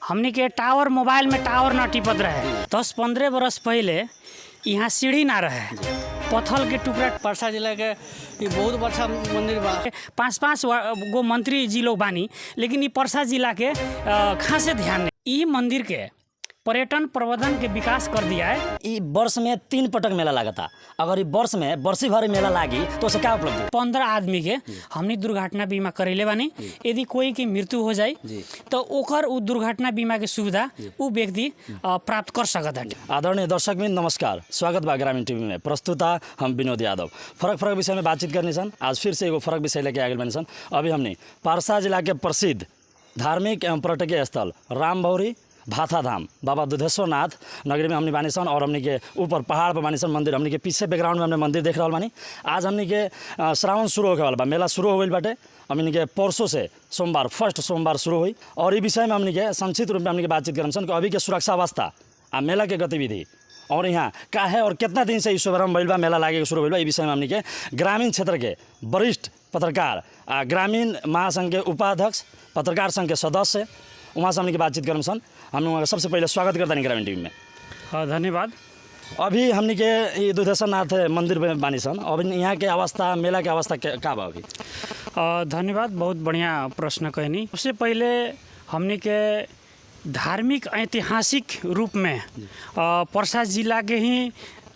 हमनी के tower mobile में टावर ना टिपत रहे। 10-15 बरस पहले यहाँ सीढ़ी ना रहे, पत्थर के टुकड़ा। परसा जिला के बहुत अच्छा मंदिर बा। 5-5 गो मंत्री जी लोग बानी, लेकिन ये परसा जिला के खासे ध्यान नहीं। ये मंदिर के पर्यटन प्रबंधन के विकास कर दिया है। ई वर्ष में 3 पटक मेला लगता। अगर ई वर्ष में वर्षी भर मेला लागी तो उसे क्या उपलब्ध? 15 आदमी के हमनी दुर्घटना बीमा करेले बानी। यदि कोई की मृत्यु हो जाए तो ओकर उ दुर्घटना बीमा के सुविधा उ व्यक्ति प्राप्त कर सकता है। आदरणीय दर्शकबिन नमस्कार, स्वागत बा ग्रामीण टीवी में। प्रस्तुता हम विनोद यादव। फरक विषय में बातचीत करनी सन। आज फिर से एगो फरक विषय लेके आगे बनी सन। अभी हमने परसा जिला के प्रसिद्ध धार्मिक एवं पर्यटकीय स्थल रामभौरी भाथा धाम बाबा दुधेश्वर नाथ नगरी में हमने बानी सन। और हमने के ऊपर पहाड़ पर बानी सन मंदिर। हमने के पीछे बैकग्राउंड में हमने मंदिर देख रहा बानी। आज हमने के श्रावण शुरू होके वाला बा, मेला शुरू हो गई बाटे। हमने के परसों से सोमवार, फर्स्ट सोमवार शुरू हुई। और ये विषय में हमने के संक्षिप्त रूप में हमने के बातचीत करम सन कि अभी के सुरक्षा अवस्था आ मेला के गतिविधि और यहाँ का है और कितना दिन से ई शुभारम्भ भइल बा, मेला लागे शुरू भइल बा, ई विषय में हमने के ग्रामीण क्षेत्र के वरिष्ठ पत्रकार ग्रामीण महासंघ के उपाध्यक्ष पत्रकार संघ के सदस्य वहाँ से हमने की बातचीत करम सन। हम वहाँ सबसे पहले स्वागत करता नहीं ग्रामीण टीवी में। हाँ, धन्यवाद। अभी हमने के दुधेश्वर नाथ मंदिर में बानी सन। अभी यहाँ के अवस्था, मेला के अवस्था क्या बा अभी? धन्यवाद, बहुत बढ़िया प्रश्न कहनी। सबसे पहले हमने के धार्मिक ऐतिहासिक रूप में परसा जिला के ही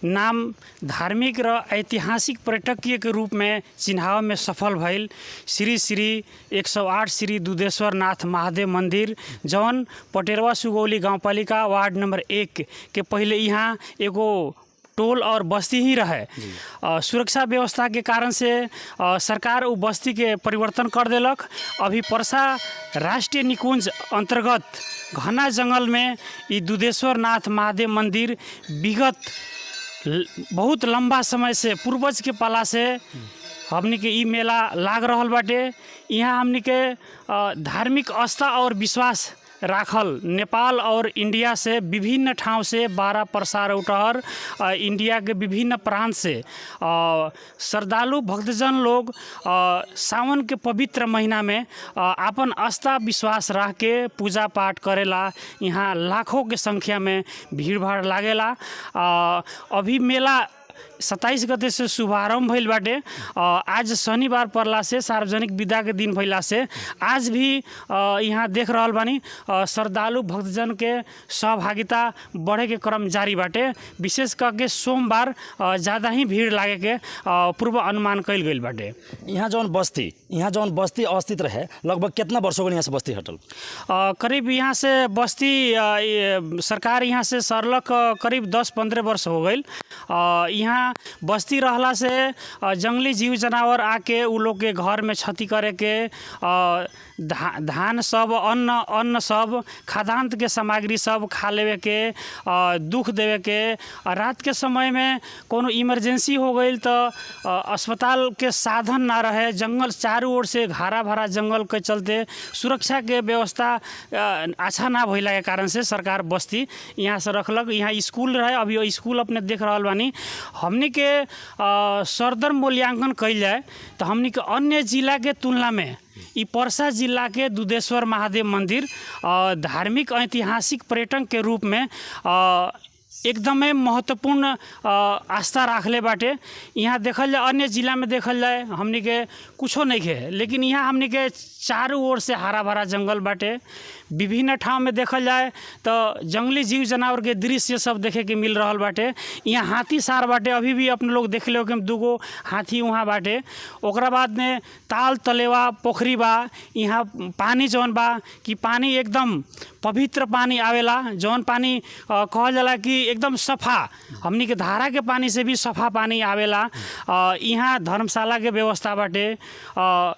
नाम धार्मिक र ऐतिहासिक पर्यटकीय के रूप में चिन्हावे में सफल भइल श्री 108 श्री दुधेश्वर नाथ महादेव मंदिर, जौन पटेरवा सुगौली गांवपालिका वार्ड नंबर 1 के पहले यहाँ एगो टोल और बस्ती ही रहे। सुरक्षा व्यवस्था के कारण से सरकार उ बस्ती के परिवर्तन कर देलक। अभी परसा राष्ट्रीय निकुंज अंतर्गत घना जंगल में ई दुधेश्वर नाथ महादेव मंदिर विगत बहुत लंबा समय से पूर्वज के पाला से हमनी के ई मेला लाग रहल बाटे। यहाँ हमनी के धार्मिक आस्था और विश्वास राखल नेपाल और इंडिया से विभिन्न ठाव से 12 प्रसार उठहर इंडिया के विभिन्न प्रांत से श्रद्धालु भक्तजन लोग सावन के पवित्र महीना में अपन आस्था विश्वास रख के पूजा पाठ करेला। यहाँ लाखों के संख्या में भीड़ भाड़ लागेला। अभी मेला 27 गते से शुभारम्भ भइल बाटे। आज शनिवार पड़ला से सार्वजनिक विदा के दिन भइला से आज भी यहाँ देख रहल बानी श्रद्धालु भक्तजन के सहभागिता बढ़े के क्रम जारी बाटे। विशेष करके सोमवार ज़्यादा ही भीड़ लागे के पूर्व अनुमान कइल गइल बाटे। यहाँ जौन बस्ती अवस्थित रहे लगभग कितना वर्षों को यहाँ से बस्ती हटल? करीब यहाँ से बस्ती सरकार यहाँ से सरलक करीब 10-15 वर्ष हो गई। यहाँ बस्ती रहला से जंगली जीव जनावर आके उ लोग के घर में क्षति करे के धान सब अन्न सब खाद्यान्न के सामग्री सब खा लेवे के दुख देवे के। रात के समय में कोनो इमरजेंसी हो गई तो अस्पताल के साधन ना रहे। जंगल चारों ओर से हरा भरा जंगल के चलते सुरक्षा के व्यवस्था अच्छा ना भइला के कारण से सरकार बस्ती यहाँ से रखलक। यहाँ स्कूल रहे, अभी स्कूल अपने देख रहल बानी। हमनी के सरदर मूल्यांकन कइल जाए तो हमनी के अन्य जिला के तुलना में ई परसा जिला के दुधेश्वर महादेव मंदिर धार्मिक ऐतिहासिक पर्यटन के रूप में एकदमै महत्वपूर्ण आस्था राखले बाटे। यहाँ देखल जाए अन्य जिला में देखल जाए हमनी के कुछो नहीं है, लेकिन यहाँ हमनी के चारों ओर से हरा भरा जंगल बाटे। विभिन्न ठाव में देखल जाए तो जंगली जीव जनावर के दृश्य सब देखे के मिल रहा बाटे। यहाँ हाथी सार बाटे, अभी भी अपने लोग देख लो कि 2 हाथी वहाँ बाटे। ओकरा बाद में ताल तलेवा पोखरी बा। यहाँ पानी जौन बा कि पानी एकदम पवित्र पानी आवेला, जौन पानी कहल जाला कि एकदम सफ़ा, हमनी के धारा के पानी से भी सफ़ा पानी आवेला। यहाँ धर्मशाला के व्यवस्था बाटे।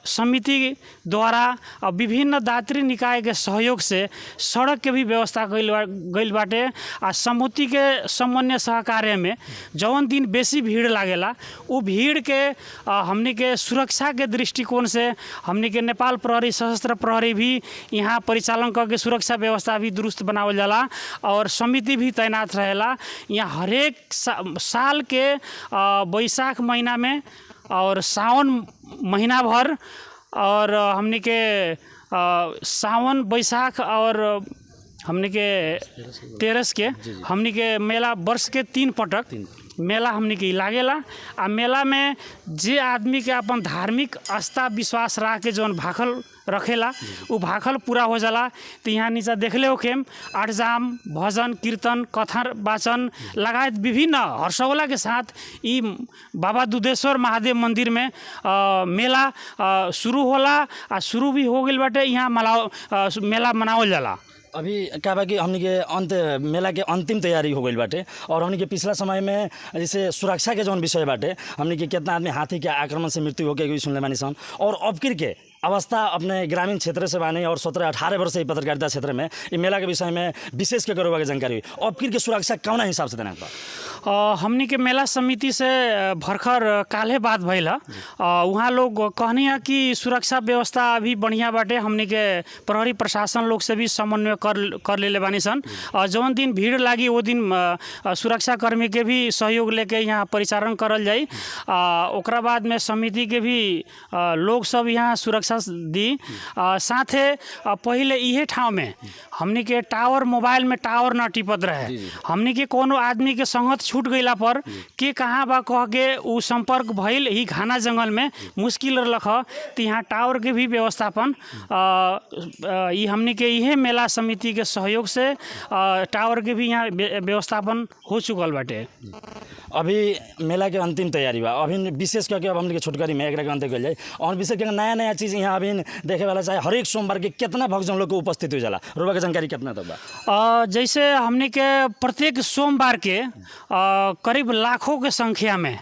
समिति द्वारा विभिन्न दात्री निकाय के सहयोग से सड़क के भी व्यवस्था गइल बाटे। आ समिति के समन्वय सहकार्य में जौन दिन बेसी भीड़ लागेला उ भीड़ के हमनी के सुरक्षा के दृष्टिकोण से हमनी के नेपाल प्रहरी सशस्त्र प्रहरी भी यहाँ परिचालन करके सुरक्षा व्यवस्था भी दुरुस्त बनावल जाला और समिति भी तैनात रहेला। यहाँ हरेक साल के बैसाख महीना में और सावन महीना भर और हमनी के सावन बैसाख और हमने के तेरस के हमने के मेला वर्ष के 3 पटक मेला हमने के लागेला। आ मेला में जे आदमी के अपन धार्मिक आस्था विश्वास रख के जौन भाखल रखेला उ भाखल पूरा हो जाला। तो यहाँ नीचा देखले होखेम आठजाम भजन कीर्तन कथा वाचन लगायत विभिन्न हर्षोल्लास के साथ ई बाबा दुधेश्वर महादेव मंदिर में मेला शुरू होला आ शुरू भी हो गइल बाटे। यहाँ मेला मनावल जाला। अभी क्या बा कि हमने के मेला के अंतिम तैयारी हो गई बाटे और हमने के पिछला समय में जैसे सुरक्षा के जौन विषय बाटे हमने के कितना आदमी हाथी के आक्रमण से मृत्यु होके भी सुनले बानी सन और अबकिर के अवस्था अपने ग्रामीण क्षेत्र से बानी और 17-18 वर्ष से पत्रकारिता क्षेत्र में ये मेला के विषय में विशेष के करोबा के जानकारी हुई। अबकिर के सुरक्षा कौन हिसाब से देना बा? हमनी के मेला समिति से भरखर काल्हे बात भइल ह। वहाँ लोग कहनी है कि सुरक्षा व्यवस्था अभी बढ़िया बाटे। हमनी के प्रहरी प्रशासन लोग से भी समन्वय कर लेले बानी सन। जौन दिन भीड़ लागी वो दिन सुरक्षा कर्मी के भी सहयोग लेके यहाँ परिचालन करल जाई। ओकरा बाद में समिति के भी लोग सब यहाँ सुरक्षा दी। साथे पहले इहे ठाव में हमनी के टावर मोबाइल में टावर ना टिपत रहे। हमनी के कोनो आदमी के संगत छूट गईला पर के कहाँ बा कह के उ संपर्क भइल ही घाना जंगल में मुश्किल रख। तो यहाँ टावर के भी व्यवस्थापन ई हमनी के इहे मेला समिति के सहयोग से टावर के भी यहाँ व्यवस्थापन हो चुकल बाटे। अभी मेला के अंतिम तैयारी बा। अभी विशेष करके अब हमने के छोटकरी में एकरा के अंत कल जाए और विशेष करके नया नया चीज़ यहाँ अभी देखे वाला चाहे हर एक सोमवार के कितना भक्तजन लोग को उपस्थित हो जाला रोबा के जानकारी कितना तक बा? जैसे हमने के प्रत्येक सोमवार के करीब लाखों के संख्या में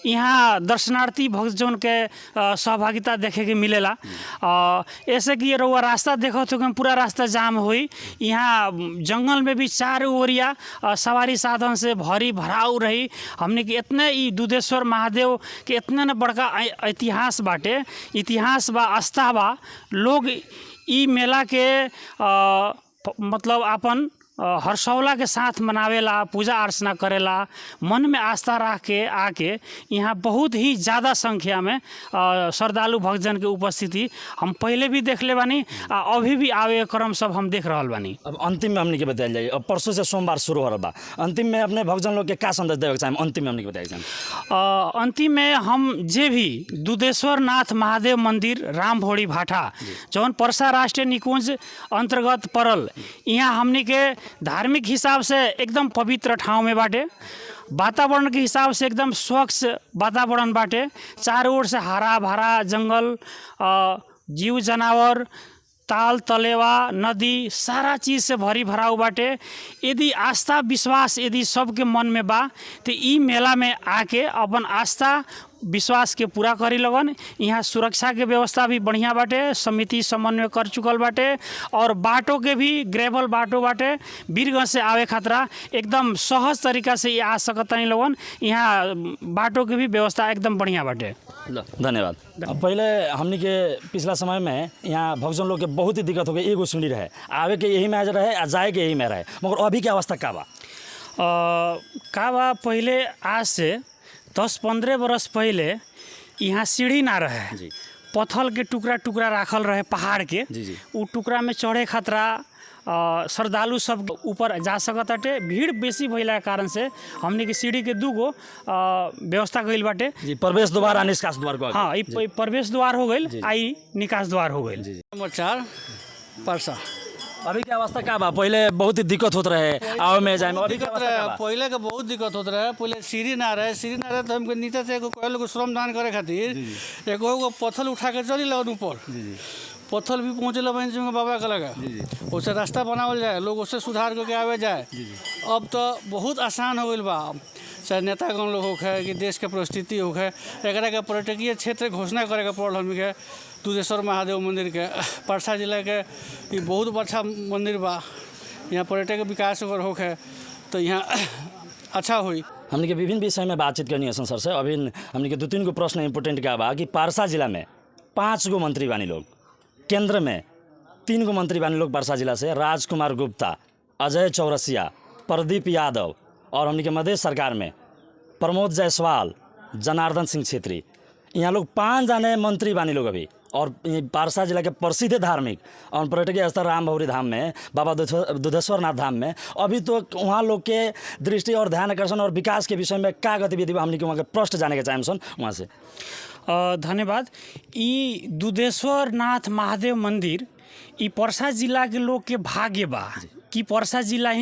यहाँ दर्शनार्थी भक्तजन के सहभागिता देखे के मिलेला। ऐसे कि रउआ रास्ता देखो तो पूरा रास्ता जाम हुई। यहाँ जंगल में भी चारों ओरिया सवारी साधन से भरी भराऊ रही। हमने के इतने ई दुधेश्वर महादेव के इतने न बड़का इतिहास बाटे, इतिहास बा आस्था बा। लोग ई मेला के मतलब अपन हर्षोल्लास के साथ मनावेला, पूजा अर्चना करेला, मन में आस्था रख के आके यहाँ बहुत ही ज़्यादा संख्या में श्रद्धालु भक्तजन के उपस्थिति हम पहले भी देख ले बानी। अभी भी आवे क्रम सब हम देख रहल बानी। अब अंतिम में हमने के बताया जाए अब परसों से सोमवार शुरू हो रहा बा। अंतिम में अपने भक्तजन लोग के क्या संदेश देवे चाहे अंतिम में हमने के बताया जाए? अंतिम में हम जे भी दुधेश्वर नाथ महादेव मंदिर रामभोड़ी भाटा जौन परसा राष्ट्रीय निकुंज अंतर्गत पड़ल, यहाँ हमने के धार्मिक हिसाब से एकदम पवित्र ठाव में बाटे। वातावरण के हिसाब से एकदम स्वच्छ वातावरण बाटे। चारों ओर से हरा भरा जंगल, जीव जनावर, ताल तलेवा, नदी, सारा चीज़ से भरी भराऊ बाटे। यदि आस्था विश्वास यदि सबके मन में बा तो ई मेला में आके अपन आस्था विश्वास के पूरा करी लगन। यहाँ सुरक्षा के व्यवस्था भी बढ़िया बाटे, समिति समन्वय कर चुकल बाटे और बाटों के भी ग्रेवल बाटो बाटे। वीरगंज से आवे खतरा एकदम सहज तरीका से आ सकता नहीं लोगन। यहाँ बाटों के भी व्यवस्था एकदम बढ़िया बाटे। धन्यवाद। अब पहले हमने के पिछला समय में यहाँ भक्तजन लोग के बहुत ही दिक्कत हो गई। एगो सीढ़ी रहे आवे के यही में रहे आ जाए के यही में रहे, मगर अभी के अवस्था का बा? पहले आज से 10-15 बरस पहले यहाँ सीढ़ी ना रहे, पत्थर के टुकड़ा टुकड़ा राखल रहे पहाड़ के। उ टुकड़ा में चढ़े खतरा श्रद्धालु सब ऊपर जा सकत बाटे। भीड़ बेसी भइला के कारण से हमने की सीढ़ी के 2 गो व्यवस्था कइल बाटे। प्रवेश द्वार और निकास द्वार को। हाँ, ई प्रवेश द्वार हो गइल, आई निकास द्वार हो गइल। नंबर 4 परसा। अभी के अवस्था का बा? पहले बहुत ही दिक्कत होत रहे आवे में जाए में। अभी के अवस्था का बा? पहले के बहुत दिक्कत होत रहे। पहले सीढ़ी ना रहे तो हमके नीचे से एगो कहल को श्रम दान करे खातिर एगो पत्थर उठा के चली लगन ऊपर। पत्थर भी पहुँचे बहन बाबा का लगा उससे रास्ता बनावल जाए, लोग उससे सुधार करके आवे जाए। अब तो बहुत आसान हो गई बा। चाहे नेतागण लोग होखे कि देश के परिस्थिति होखे, एकरा के पर्यटकीय क्षेत्र घोषणा करे के पड़ल। हमनी के दुधेश्वर महादेव मंदिर के परसा जिला के ये बहुत अच्छा मंदिर बा। यहाँ पर्यटक विकास अगर होखे तो यहाँ अच्छा हुई। हमने के विभिन्न विषय में बातचीत करनी है सर से। अभी हमने के 2-3 गो प्रश्न इम्पोर्टेंट क्या बा कि परसा जिला में 5 गो मंत्री बानी लोग, केंद्र में 3 गो मंत्री बानी लोग परसा जिला से, राजकुमार गुप्ता, अजय चौरसिया, प्रदीप यादव, और हमने के मध्य सरकार में प्रमोद जायसवाल, जनार्दन सिंह छेत्री। यहाँ लोग 5 जाने मंत्री बानी लोग अभी। और ये पारसा जिला के प्रसिद्ध धार्मिक और पर्यटकीय स्थल राम भौरी धाम में, बाबा दुधेश्वर नाथ धाम में अभी तो वहाँ लोग के दृष्टि और ध्यान आकर्षण और विकास के विषय में क्या गतिविधि हमने के वहाँ के प्रश्न जाने के चाहें सन वहाँ से। धन्यवाद। ई दुधेश्वर नाथ महादेव मंदिर ई पर्सा जिला के लोग के भाग्य बा कि पर्सा जिला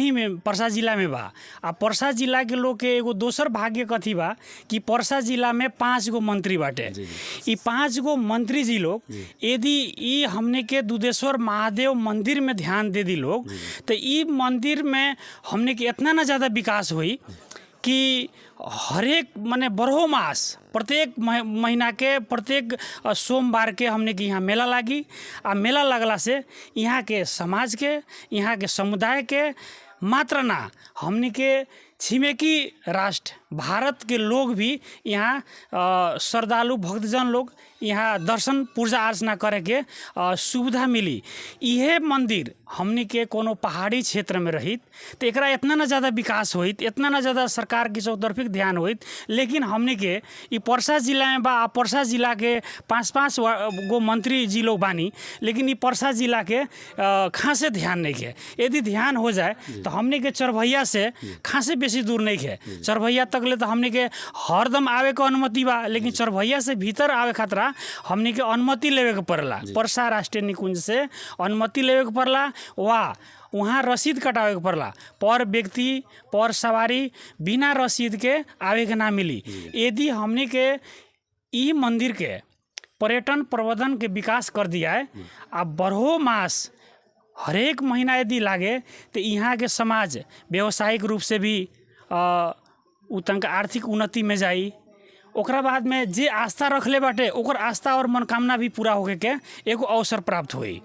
में बा। आ पर्सा जिला के लोग के एगो दोसर भाग्य कथी बा कि पर्सा जिला में 5 गो मंत्री बाटे। ई 5 गो मंत्री जी लोग यदि ई हमने के दुधेश्वर महादेव मंदिर में ध्यान दे दी लोग तो ई मंदिर में हमने के इतना ना ज़्यादा विकास हुई कि हरेक माने बरहो मास प्रत्येक महीना के प्रत्येक सोमवार के हमने के यहाँ मेला लागी। आ मेला लगला से यहाँ के समाज के, यहाँ के समुदाय के मात्र ना हमने के छिमेकी राष्ट्र भारत के लोग भी यहाँ श्रद्धालु भक्तजन लोग यहाँ दर्शन पूजा अर्चना करे के सुविधा मिली। यह मंदिर हमने के कोनो पहाड़ी क्षेत्र में रहित तो एकरा इतना ना ज़्यादा विकास होइत, इतना ना ज़्यादा सरकार की चौतरफी ध्यान होइत। लेकिन हमने के ये पर्सा जिला में बा, पर्सा जिला के 5-5 गो मंत्री जी लोग बानी, लेकिन ये पर्सा जिला के खासे ध्यान नहीं है। यदि ध्यान हो जाए तो हमने के चरभैया से खासे बेसी दूर नहीं है। चरभैया तक ले तो हमने के हरदम आवे के अनुमति बा, लेकिन चरभैया से भीतर आवे खतरा हमने के अनुमति लेवे के पड़ला। पर्सा राष्ट्रीय निकुंज से अनुमति लेवे के पड़ला, वहाँ रसीद कटावे के पड़ला। पर व्यक्ति पर सवारी बिना रसीद के आवे के ना मिली। यदि हमने के ई मंदिर के पर्यटन प्रबंधन के विकास कर दिया है, अब बरहो मास हरेक महीना यदि लागे तो यहाँ के समाज व्यावसायिक रूप से भी उतंक आर्थिक उन्नति में जाई। ओकरा बाद में जे आस्था रखले बाटे ओकर आस्था और मनोकामना भी पूरा होके के एगो अवसर प्राप्त हुई।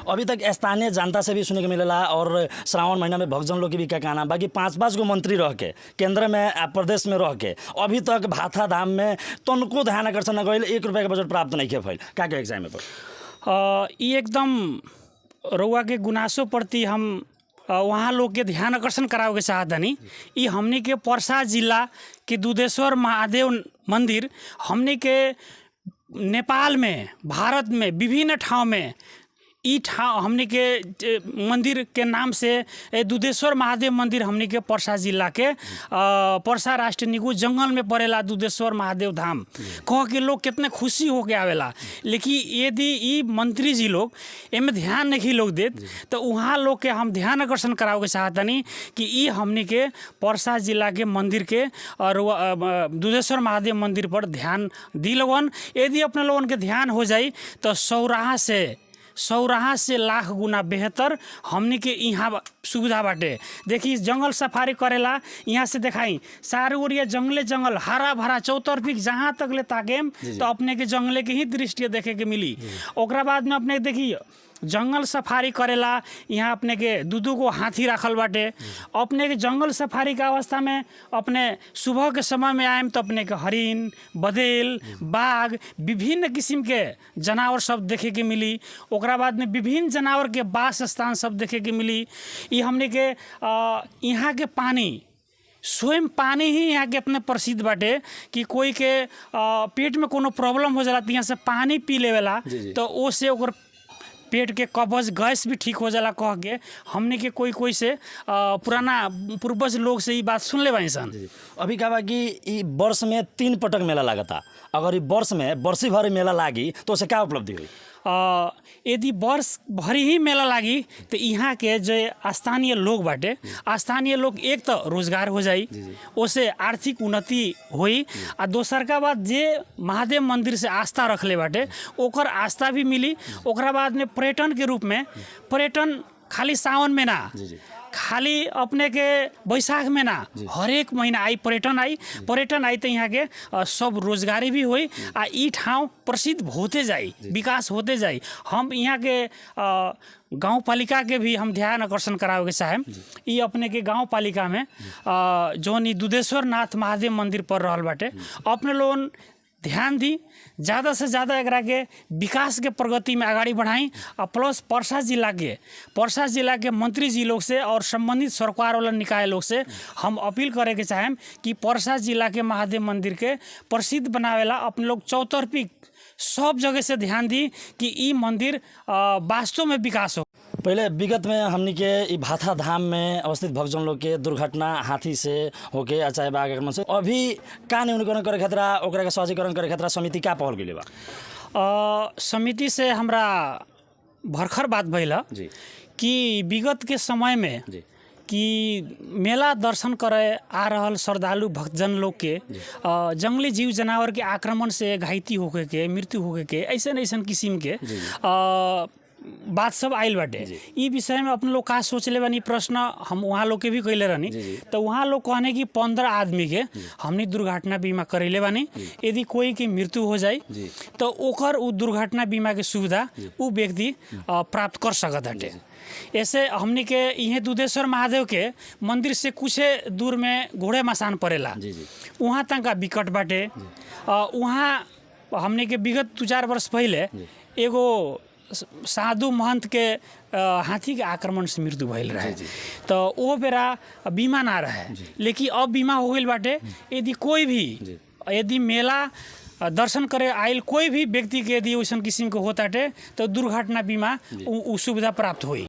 अभी तक स्थानीय जनता से भी सुने के मिलेला और श्रावण महीना में भक्तजन लोग के भी क्या कहना, बाकी 5-5 गो मंत्री रह के केंद्र में प्रदेश में रह के अभी तक भाथा धाम में तनको ध्यान आकर्षण न गई, 1 रुपये के बजट प्राप्त नहीं किया भइल। क्या के एग्जाम में ये एकदम रउआ के गुनासों प्रति हम वहाँ लोग के ध्यान आकर्षण करावे के चाहतनी। ये हमने के पर्सा जिला के दुधेश्वर महादेव मंदिर हमने के नेपाल में, भारत में विभिन्न ठाव में ई ठाव हमने के मंदिर के नाम से दुधेश्वर महादेव मंदिर हमने के पर्सा जिला के पर्सा राष्ट्रीय निकुंज जंगल में पड़ेला दुधेश्वर महादेव धाम कह के लोग कितने खुशी होके आवेला। लेकिन यदि ई मंत्री जी लोग एमे ध्यान नहीं लोग देत तो वहाँ लोग के हम ध्यान आकर्षण करावे के चाहतनी कि ई हमने के पर्सा जिला के मंदिर के और दुधेश्वर महादेव मंदिर पर ध्यान दी लोगन। यदि अपने लोगन के ध्यान हो जाई तो सौराहा से लाख गुना बेहतर हमने के यहाँ सुविधा बाटे। देखी जंगल सफारी करेला यहाँ से देखाई सारू ओरिया जंगल हरा भरा चौतरफी जहाँ तक ले ताकेम तो अपने के जंगले के ही दृश्य देखे के मिली। ओकरा बाद में अपने देखिए जंगल सफारी करेला यहाँ अपने के 2-2 गो हाथी रखल बाटे। अपने के जंगल सफारी के अवस्था में अपने सुबह के समय में आएम तो अपने के हरिन, बदेल, बाघ विभिन्न किस्म के जानवर सब देखे के मिली। ओकरा बाद में विभिन्न जानवर के वास स्थान सब देखे के मिली। ये हमने के यहाँ के पानी स्वयं पानी ही यहाँ के इतने प्रसिद्ध बाटे कि कोई के पेट में कोनो प्रॉब्लम हो जाला तो यहाँ से पानी पी लेवेला तो वो से ओकर पेट के कब्ज गैस भी ठीक हो जाला कह के हमने के कोई से पुराना पूर्वज लोग से ये बात सुन ले बानी सन। अभी का बा कि ई वर्ष में 3 पटक मेला लागता, अगर ई वर्ष में वर्षी भर मेला लागी तो उसे क्या उपलब्धि हुई? यदि वर्ष भरी ही मेला लागी तो यहाँ के जो स्थानीय लोग बाटे स्थानीय लोग एक तो रोजगार हो जाई, उससे आर्थिक उन्नति हुई आ दोसर का बात जे महादेव मंदिर से आस्था रखले बाटे ओकर आस्था भी मिली। ओकरा बाद में पर्यटन के रूप में पर्यटन खाली सावन में ना, खाली अपने के बैसाख में ना, हर एक महीना आई पर्यटन आई तो यहाँ के सब रोजगारी भी हुई आ ई ठाव प्रसिद्ध होते जाई, विकास होते जाई। हम यहाँ के गांव पालिका के भी हम ध्यान आकर्षण करावे के चाहेम। ये अपने के गांव पालिका में जौन ई दुधेश्वर नाथ महादेव मंदिर पर रहल बाटे अपने लोगन ध्यान दी, ज़्यादा से ज़्यादा एकरा के विकास के प्रगति में आगाड़ी बढ़ाई और प्लस पर्सा जिला के मंत्री जी लोग से और संबंधित सरकार वाला निकाय लोग से हम अपील करे के चाहें कि पर्सा जिला के महादेव मंदिर के प्रसिद्ध बनावेला अपने लोग चौतरफी सब जगह से ध्यान दी कि ई मंदिर वास्तव में विकास हो। पहले विगत में हमनी के ई भाथा धाम में अवस्थित भक्तजन लोग के दुर्घटना हाथी से होके या चाहे बाघ आक्रमण से अभी का न्यूनीकरण करे खातिर ओकरा के सहजीकरण करे खातिर समिति का पहल कइले बा? समिति से हमरा भरखर बात भइल जी कि विगत के समय में जी कि मेला दर्शन करे आ रहल श्रद्धालु भक्तजन लोग के जंगली जीव जनावर के आक्रमण से घायती होके के मृत्यु होके के ऐसन ऐसन किस्म के बात सब आइल बाटे। ई विषय में अपन लोग का सोचले बानी प्रश्न हम वहाँ लोग के भी कैले रहनी, तो वहाँ लोग कहने कि 15 आदमी के हमनी दुर्घटना बीमा करेले बानी। यदि कोई की मृत्यु हो जाए तो ओकर उ दुर्घटना बीमा के सुविधा उ व्यक्ति प्राप्त कर सकत हटे। ऐसे हमनी के इहे दुधेश्वर महादेव के मंदिर से कुछ दूर में घोड़े मसान पड़ेला, वहाँ तक का विकट बाटे। वहाँ हमनी के विगत 2-4 वर्ष पहले एगो साधु महंत के हाथी के आक्रमण से मृत्यु भइल रहे, तो वो बेरा बीमा ना रहे, लेकिन अब बीमा हो गई बाटे। यदि कोई भी यदि मेला दर्शन करे आयल कोई भी व्यक्ति के यदि वैसन किस्म के होताटे तो दुर्घटना बीमा उ सुविधा प्राप्त होई।